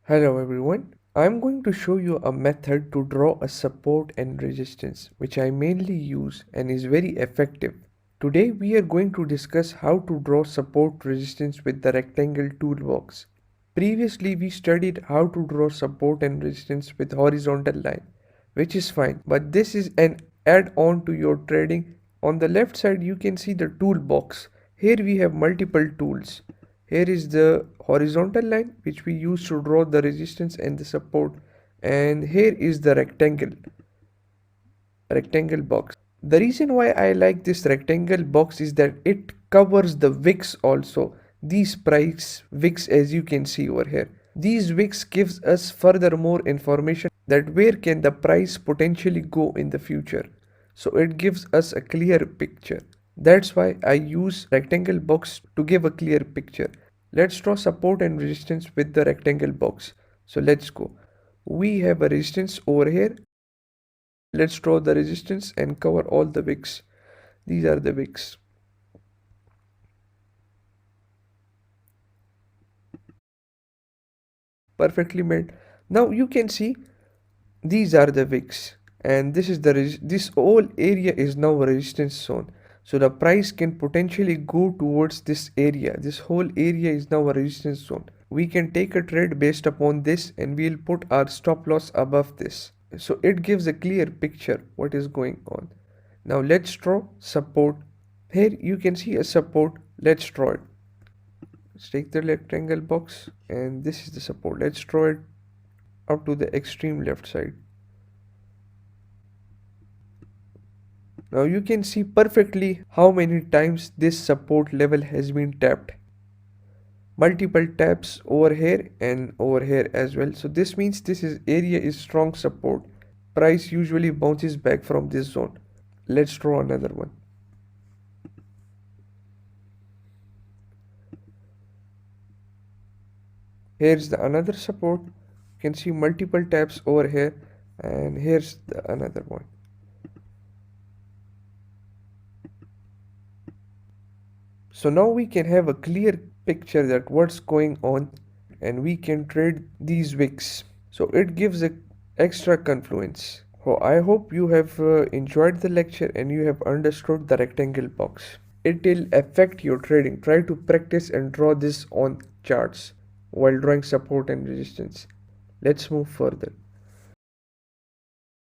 Hello everyone. I'm going to show you a method to draw a support and resistance which I mainly use and is very effective. Today we are going to discuss how to draw support resistance with the rectangle toolbox. Previously we studied how to draw support and resistance with horizontal line, which is fine, but this is an add-on to your trading. On the left side you can see the toolbox. Here we have multiple tools. Here is the horizontal line which we use to draw the resistance and the support, and here is the rectangle box. The reason why I like this rectangle box is that it covers the wicks also. These price wicks, as you can see over here. These wicks gives us further more information that where can the price potentially go in the future. So it gives us a clear picture. That's why I use rectangle box to give a clear picture. Let's draw support and resistance with the rectangle box. So let's go. We have a resistance over here. Let's draw the resistance and cover all the wicks. These are the wicks. Perfectly made. Now you can see these are the wicks, and this is this whole area is now a resistance zone. So the price can potentially go towards this area. This whole area is now a resistance zone. We can take a trade based upon this, and we'll put our stop loss above this. So it gives a clear picture what is going on. Now let's draw support. Here you can see a support. Let's draw it. Let's take the rectangle box, and this is the support. Let's draw it up to the extreme left side. Now you can see perfectly how many times this support level has been tapped. Multiple taps over here and over here as well. So this means this area is strong support. Price usually bounces back from this zone. Let's draw another one. Here's the another support. You can see multiple taps over here, and here's the another one. So now we can have a clear picture that what's going on, and we can trade these wicks. So it gives a extra confluence. So I hope you have enjoyed the lecture and you have understood the rectangle box. It will affect your trading. Try to practice and draw this on charts while drawing support and resistance. Let's move further.